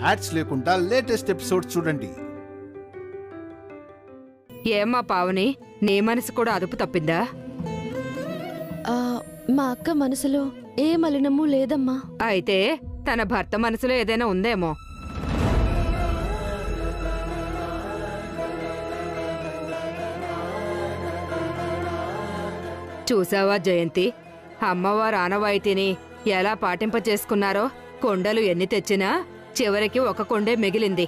Ads లేకుండా latest episode చూడండి. ఏమ్మా పావని, నీ మనసు కూడా అదుపు తప్పిందా? మా అక్క మనసులో ఏ మలినము లేదమ్మా. అయితే తన భర్త మనసులో ఏదైనా ఉందేమో. చూసావా జయంతి, అమ్మవారు ఆనవాయితీని ఎలా పాటింపచేసుకున్నారో. కొండలు ఎన్ని తెచ్చినా చివరికి ఒక కొండే మిగిలింది.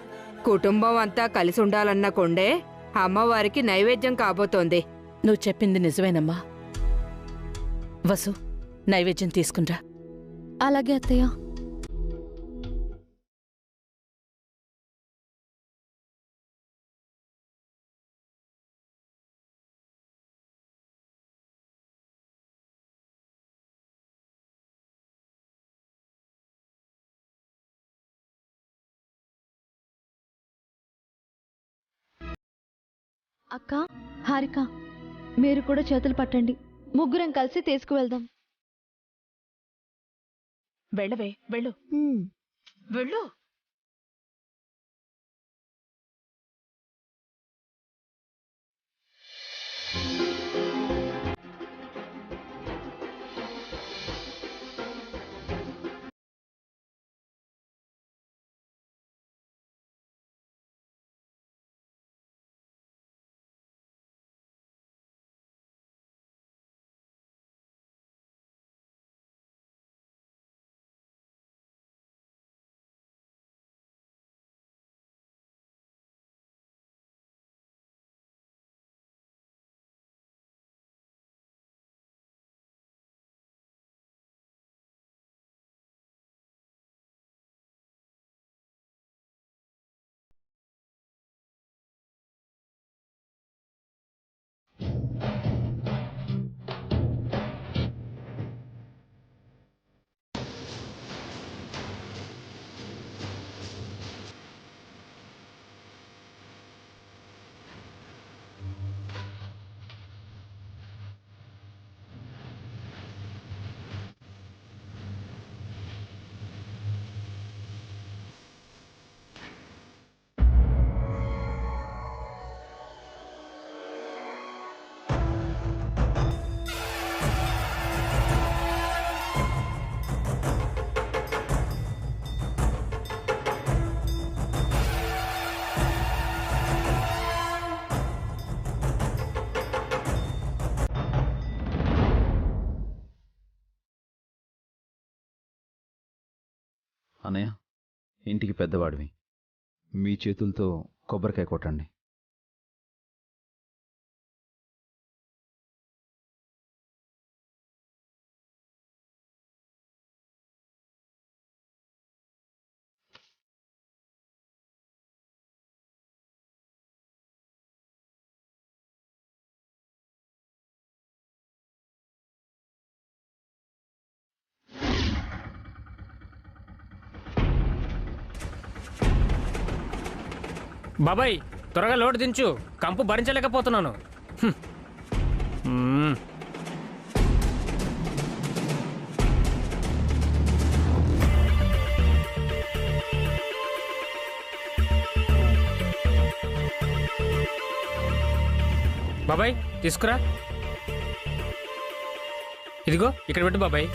కుటుంబం అంతా కలిసి ఉండాలన్న కొండే అమ్మవారికి నైవేద్యం కాబోతోంది. నువ్వు చెప్పింది నిజమేనమ్మా. వసు, నైవేద్యం తీసుకునిరా. అలాగే అత్తయ్య. అక్క, హారిక, మీరు కూడా చేతులు పట్టండి. ముగ్గురం కలిసి తీసుకువెళ్దాం. వెళ్ళవే, వెళ్ళు వెళ్ళు. అన్నయ్య, ఇంటికి పెద్దవాడివి, మీ చేతులతో కొబ్బరికాయ కొట్టండి. బాబాయ్, త్వరగా లోటు దించు, కంపు భరించలేకపోతున్నాను. బాబాయ్ తీసుకురా. ఇదిగో ఇక్కడ పెట్టు బాబాయ్.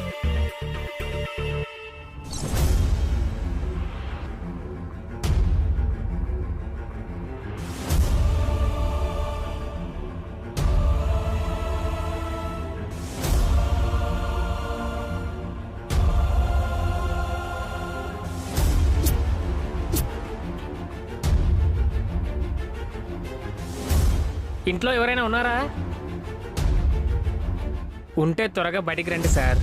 ఇంట్లో ఎవరైనా ఉన్నారా? ఉంటే త్వరగా బయటికి రండి సార్.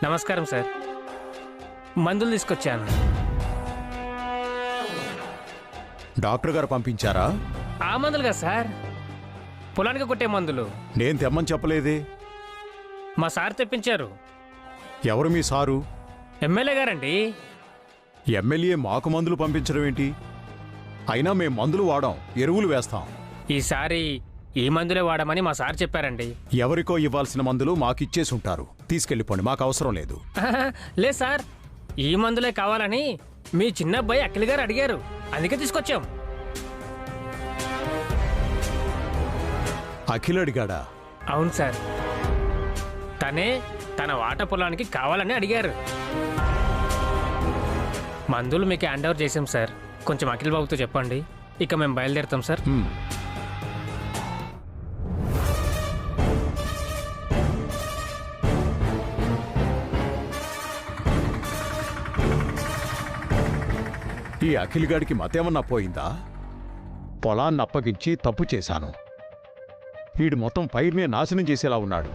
నమస్కారం సార్, మందులు తీసుకొచ్చాను. డాక్టర్ గారు పంపించారా? ఆ మందులుగా సార్, పొలానికి కొట్టే మందులు. నేను తెమ్మని చెప్పలేదే. మా సార్ తెప్పించారు. ఎవరు మీ సారు? ఎమ్మెల్యే గారండి. ఎమ్మెల్యే మాకు మందులు పంపించడం ఏంటి? అయినా మేం మందులు వాడాం, ఎరువులు వేస్తాం. ఈసారి ఈ మందులే వాడమని మా సార్ చెప్పారండి. ఎవరికో ఇవ్వాల్సిన మందులు మాకిచ్చేసి ఉంటారు. తీసుకెళ్ళిపోండి, మాకు అవసరం లేదు. లేదు సార్, ఈ మందులే కావాలని మీ చిన్న అబ్బాయి అఖిల్ గారు అడిగారు, అందుకే తీసుకొచ్చాం. అఖిల్ అడిగాడా? అవును సార్, తనే తన వాటా పొలానికి కావాలని అడిగారు. మందులు మీకు హ్యాండ్ ఓవర్ చేసాం సార్. కొంచెం అఖిల్ బాబుతో చెప్పండి, ఇక మేము బయలుదేరుతాం సార్. ఈ అఖిల్ గాడికి మతేమన్నా పోయిందా? పొలాన్ని అప్పగించి తప్పు చేశాను. వీడు మొత్తం పైరునే నాశనం చేసేలా ఉన్నాడు.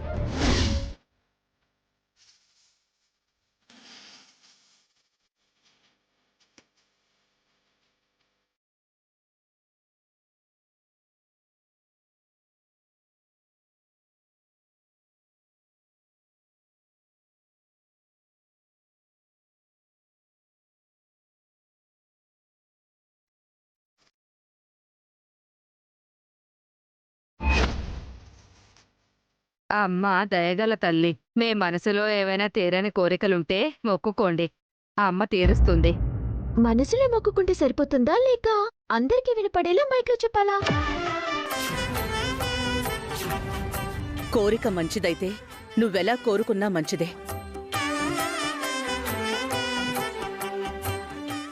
అమ్మ దయగల తల్లి, మీ మనసులో ఏవైనా తీరని కోరికలుంటే మొక్కుకోండి, ఆ అమ్మ తీరుస్తుంది. మనసులో మొక్కుకుంటే సరిపోతుందా లేక అందరికీ వినపడేలా మైక్లో చెప్పాలా? కోరిక మంచిదైతే నువ్వెలా కోరుకున్నా మంచిదే.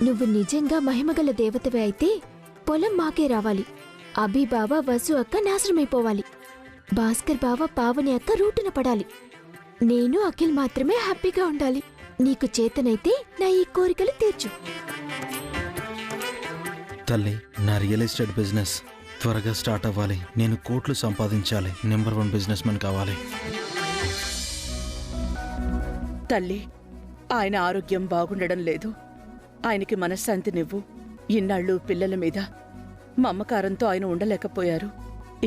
నువ్వు నిజంగా మహిమగల దేవతవే అయితే పొలం మాకే రావాలి. అభి బావ వసు అక్క నాశనమైపోవాలి. భాస్కర్ బావ పావని అక్క రూటున పడాలి. నేను అఖిల్ మాత్రమే హ్యాపీగా ఉండాలి. నీకు చేతనైతే నా ఈ కోరికలు తీర్చు. తల్లి, నా రియల్ ఎస్టేట్ బిజినెస్ త్వరగా స్టార్ట్ అవ్వాలి. నేను కోట్లు సంపాదించాలి. నెంబర్ 1 బిజినెస్ మ్యాన్ కావాలి. తల్లి, ఆయన ఆరోగ్యం బాగుండడం లేదు. ఆయనకి మనశ్శాంతినివ్వు. ఇన్నాళ్ళు పిల్లల మీద మమకారంతో ఆయన ఉండలేకపోయారు.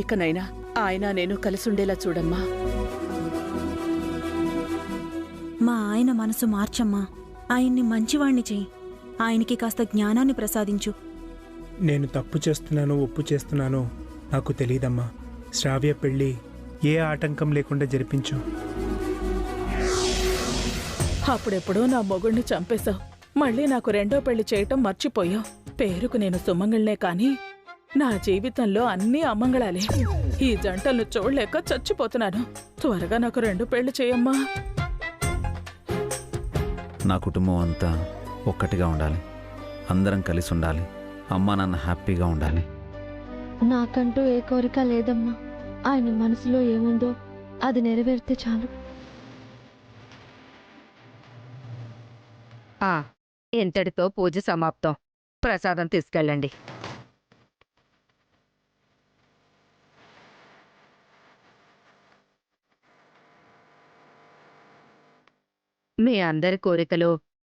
ఇకనైనా ఆయన నేను కలిసుండేలా చూడమ్మా. మా ఆయన మనసు మార్చమ్మా. ఆయన్ని మంచివాణ్ణి చెయ్యి. ఆయనకి కాస్త జ్ఞానాన్ని ప్రసాదించు. నేను తప్పు చేస్తున్నానో ఒప్పు చేస్తున్నానో నాకు తెలీదమ్మా. శ్రావ్య పెళ్ళి ఏ ఆటంకం లేకుండా జరిపించు. అప్పుడెప్పుడో నా మొగుణ్ణి చంపేశావు. మళ్ళీ నాకు రెండో పెళ్లి చేయటం మర్చిపోయావు. పేరుకు నేను సుమంగళనే కాని నా జీవితంలో అన్నీ అమంగళాలే. ఈ జంటలను చూడలేక చచ్చిపోతున్నాను. త్వరగా నాకు 2 పెళ్లి చేయమ్మా. నా కుటుంబం అంతా ఒక్కటిగా ఉండాలి. అందరం కలిసి ఉండాలి. అమ్మా నాన్న హ్యాపీగా ఉండాలి. నాకంటూ ఏ కోరిక లేదమ్మా. ఆయన మనసులో ఏముందో అది నెరవేరితే చాలు. ఇంతటితో పూజ సమాప్తం. ప్రసాదం తీసుకెళ్ళండి. మీ అందరి కోరికలు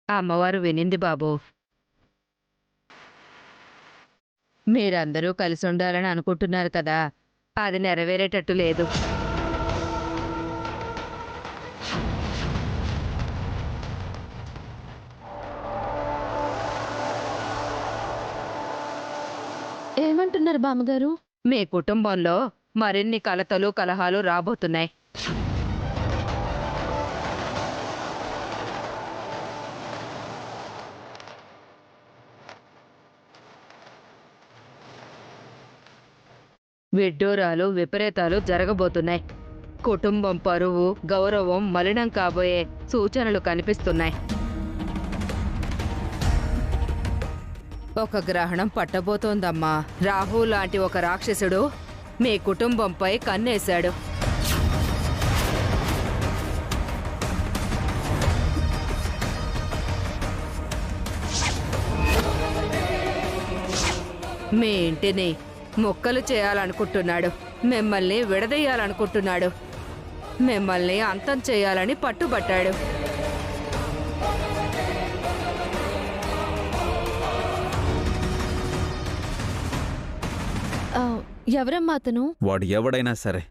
అమ్మవారు వినింది బాబు. మీరందరూ కలిసి ఉండాలని అనుకుంటున్నారు కదా, అది నెరవేరేటట్టు లేదు. ఏమంటున్నారు బామ్మగారు? మీ కుటుంబంలో మరిన్ని కలతలు కలహాలు రాబోతున్నాయి. విడ్డూరాలు విపరీతాలు జరగబోతున్నాయి. కుటుంబం పరువు గౌరవం మలినం కాబోయే సూచనలు కనిపిస్తున్నాయి. ఒక గ్రహణం పట్టబోతోందమ్మా. రాహు లాంటి ఒక రాక్షసుడు మీ కుటుంబంపై కన్నేశాడు. మీ ఇంటిని ముక్కలు చేయాలనుకుంటున్నాడు. మిమ్మల్ని విడదీయాలనుకుంటున్నాడు. మిమ్మల్ని అంతం చేయాలని పట్టుబట్టాడు. ఎవరమ్మా అతను? వాడు ఎవడైనా సరే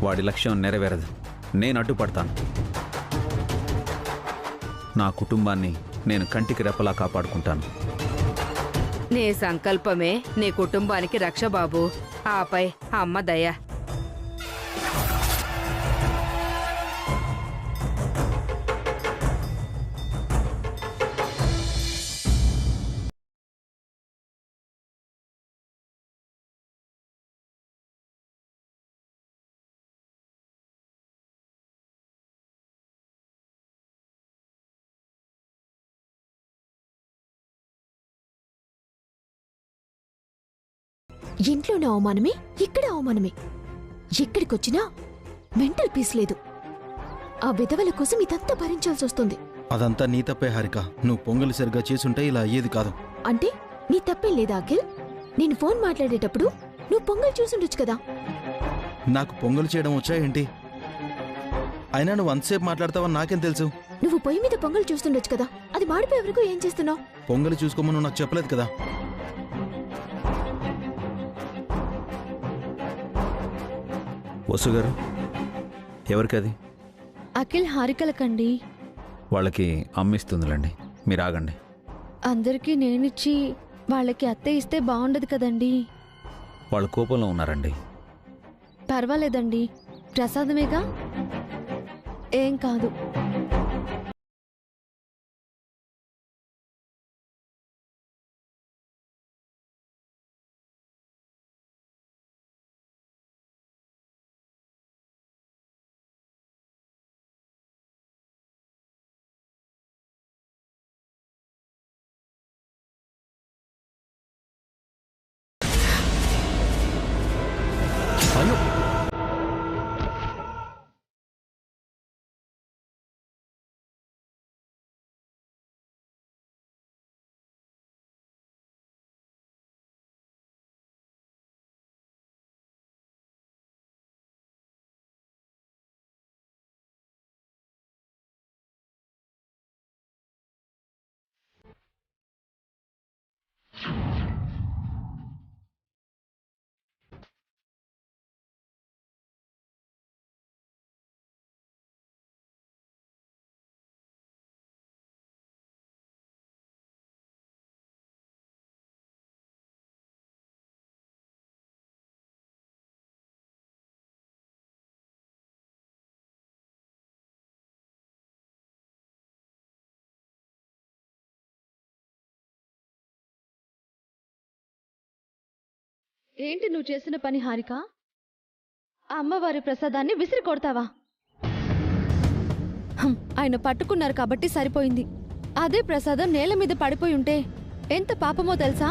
వాడి లక్ష్యం నెరవేరదు. నేను అడ్డుపడతాను. నా కుటుంబాన్ని నేను కంటికి రెప్పలా కాపాడుకుంటాను. నీ సంకల్పమే నీ కుటుంబానికి రక్ష బాబు. ఆపై అమ్మ దయ. ఇంట్లోనే అవమానమే, ఇక్కడ అవమానమే. ఎక్కడికొచ్చినా మెంటల్ పీస్ లేదు. ఆ విధవల కోసం ఇదంతా భరించాల్సి వస్తుంది. అదంతా నీ తప్పే హారిక. నువ్వు పొంగలి సరిగ్గా చేసుంటే ఇలా అయ్యేది కాదు. అంటే నీ తప్పేం లేదా అఖిల్? నేను ఫోన్ మాట్లాడేటప్పుడు నువ్వు పొంగల్ చూసుండొచ్చు కదా. నాకు పొంగలు చేయడం వచ్చా ఏంటి? అయినా నువ్వు అంతసేపు మాట్లాడతావని నాకేం తెలుసు? నువ్వు పొయ్యి మీద పొంగల్ చూస్తుండొచ్చు కదా. అది మాడిపోయే వరకు ఏం చేస్తున్నావు? పొంగలి చూసుకోమని నువ్వు నాకు చెప్పలేదు కదా. వసు గారు, ఎవరికది? అఖిల్ హారికలకండి. వాళ్ళకి అమ్మిస్తుందిలేండి, మీరు ఆగండి. అందరికీ నేనిచ్చి వాళ్ళకి అత్తే ఇస్తే బాగుండదు కదండి. వాళ్ళు కోపంలో ఉన్నారండి. పర్వాలేదండి, ప్రసాదమేగా, ఏం కాదు. ఏంటి నువ్వు చేసిన పని హారిక? అమ్మవారి ప్రసాదాన్ని విసిరి కొడతావా? ఆయన పట్టుకున్నారు కాబట్టి సరిపోయింది. అదే ప్రసాదం నేల మీద పడిపోయి ఉంటే ఎంత పాపమో తెలుసా?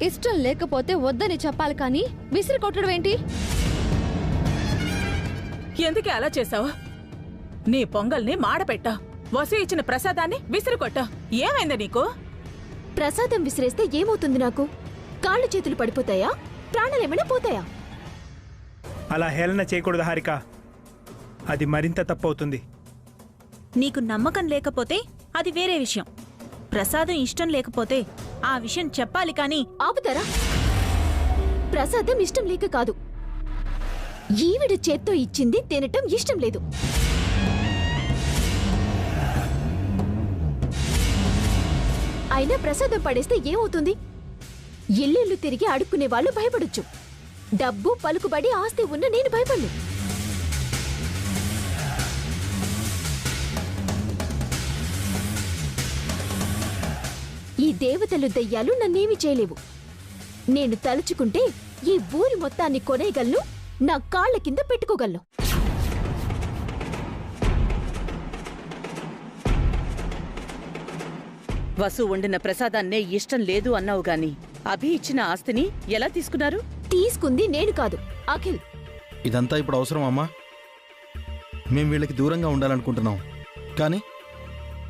ఇష్టం లేకపోతే వద్దని చెప్పాలి కానీ విసిరి కొట్టడం ఏంటి? ఎందుకే అలా చేసావు? నీ పొంగల్ని మాడపెట్టావు, వసు ఇచ్చిన ప్రసాదాన్ని విసిరికొట్టావు. ఏమైంది నీకు? ప్రసాదం విసిరేస్తే ఏమవుతుంది నాకు? కాళ్ళు చేతులు పడిపోతాయా? ప్రాణాలేమైనా పోతాయా? అలా హేళన చేయకూడదు హారిక, అది మరింత తప్పవుతుంది. నీకు నమ్మకం లేకపోతే అది వేరే విషయం. ప్రసాదం ఇష్టం లేకపోతే ఆ విషయం చెప్పాలి కానీ. ఆపుతారా? ప్రసాదం ఇష్టం లేక కాదు, ఈవిడ చేత్తో ఇచ్చింది తినటం ఇష్టం లేదు. అయినా ప్రసాదం పడేస్తే ఏమవుతుంది? ఇల్లు తిరిగి అడుక్కునే వాళ్ళు భయపడొచ్చు. డబ్బు, పలుకుబడి, ఆస్తి ఉన్న నేను భయపడను. ఈ దేవతలు దయ్యాలు నన్నేమి చేయలేవు. నేను తలుచుకుంటే ఈ ఊరి మొత్తాన్ని కొనేయగలను, నా కాళ్ల కింద పెట్టుకోగలను. వసు వండిన ప్రసాదాన్నే ఇష్టం లేదు అన్నావు గాని అభి ఇచ్చిన ఆస్తిని ఎలా తీసుకున్నారు? తీసుకుంది నేను కాదు, అఖిల్. ఇదంతా ఇప్పుడు అవసరం అమ్మా? మేం వీళ్ళకి దూరంగా ఉండాలనుకుంటున్నాం, కానీ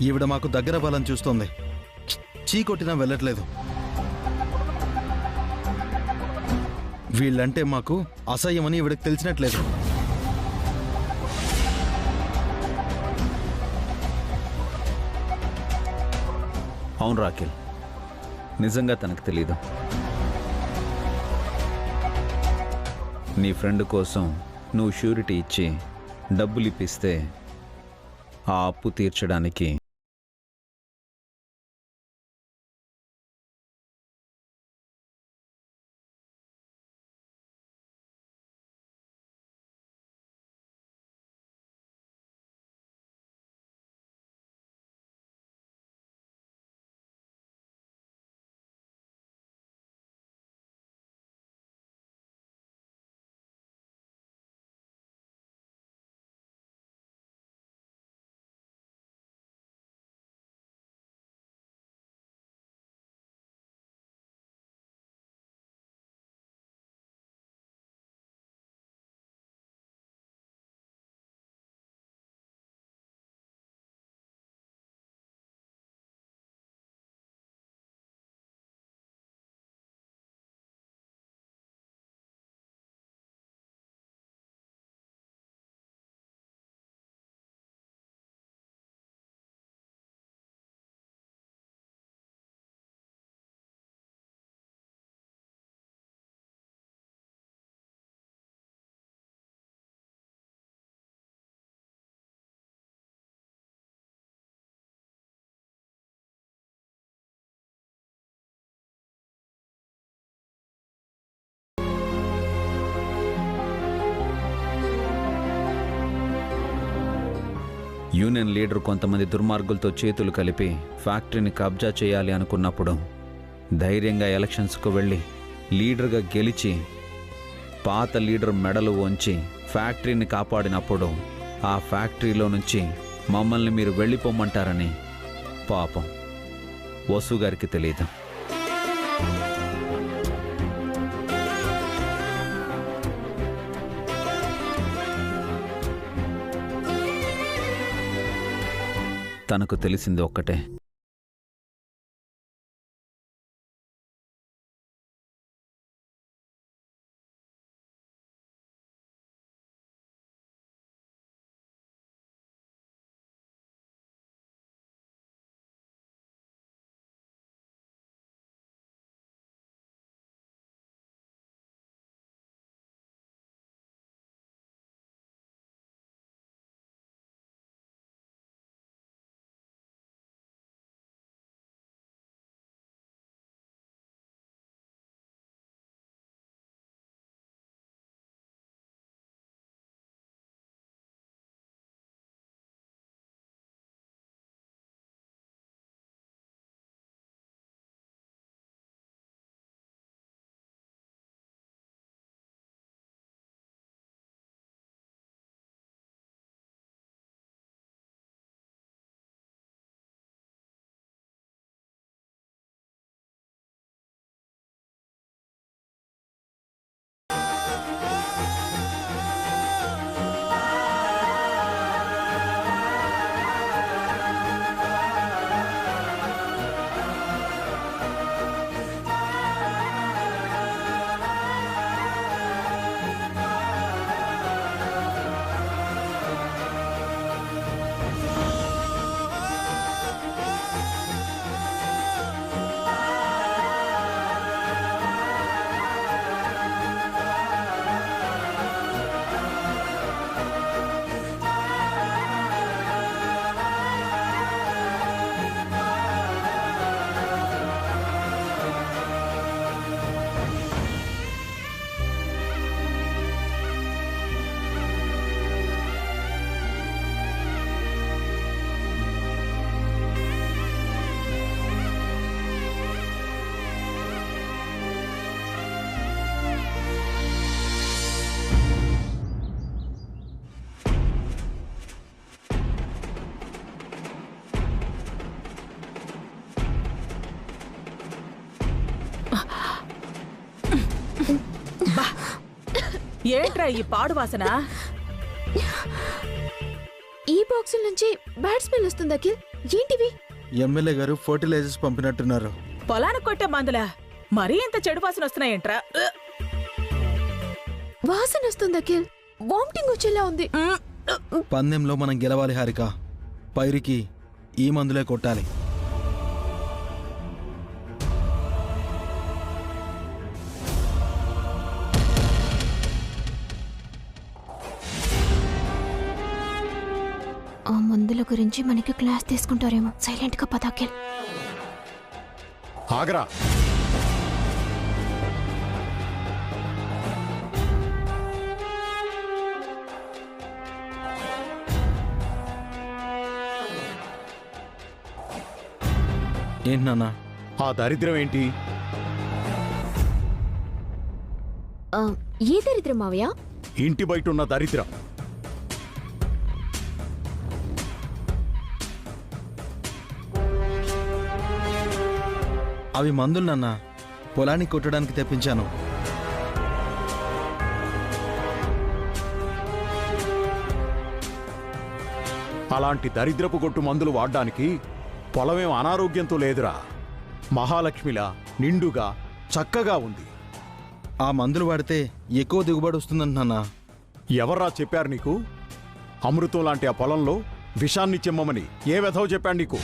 ఈవిడ మాకు దగ్గర బలం చూస్తోంది. చీకొట్టినా వెళ్ళట్లేదు. వీళ్ళంటే మాకు అసహ్యమని ఈవిడకి తెలిసినట్లేదు. అవును రాఖిల్, నిజంగా తనకు తెలీదు. నీ ఫ్రెండ్ కోసం నువ్వు షూరిటీ ఇచ్చి డబ్బులు ఇప్పిస్తే ఆ అప్పు తీర్చడానికి యూనియన్ లీడర్ కొంతమంది దుర్మార్గులతో చేతులు కలిపి ఫ్యాక్టరీని కబ్జా చేయాలి అనుకున్నప్పుడు ధైర్యంగా ఎలక్షన్స్కు వెళ్ళి లీడర్గా గెలిచి పాత లీడర్ మెడలు వంచి ఫ్యాక్టరీని కాపాడినప్పుడు ఆ ఫ్యాక్టరీలో నుంచి మమ్మల్ని మీరు వెళ్ళిపోమంటారని పాపం వసు గారికి తెలియదు. తనకు తెలిసింది ఒక్కటే, ఏంట్రా ఈ పాడు వాసన? ఈ బాక్సుల నుంచి బ్యాడ్ స్మెల్ వస్తుంది అఖిల్. ఏంటివి? ఎమ్మెల్యే గారు ఫర్టిలైజర్స్ పంపినట్టున్నారు. పొలానికి కొట్టే మందులా? మరీ ఇంత చెడు వాసన వస్తున్నాయేంట్రా? వాసన వస్తుంది అఖిల్. వామిటింగ్ వచ్చేలా ఉంది. పందెంలో మనం గెలవాలి హారిక. పైరికి ఈ మందులే కొట్టాలి. ఆ మందుల గురించి మనకి క్లాస్ తీసుకుంటారేమో. సైలెంట్ గా పద అఖిల్. ఆగరా. ఏంటి నాన్న? ఆ దరిద్రం ఏంటి? ఏ దరిద్రం మావయ్య? ఇంటి బయట ఉన్న దరిద్రం. అవి మందులు నాన్న. పొలానికి కొట్టడానికి తెప్పించాను. అలాంటి దరిద్రపు కొట్టు మందులు వాడ్డానికి పొలమేం అనారోగ్యంతో లేదురా. మహాలక్ష్మిలా నిండుగా చక్కగా ఉంది. ఆ మందులు వాడితే ఎక్కువ దిగుబడి వస్తుందంట నాన్న. ఎవర్రా చెప్పారు నీకు? అమృతం లాంటి ఆ పొలంలో విషాన్ని చిమ్మమని ఏ వెధవ చెప్పాడు నీకు?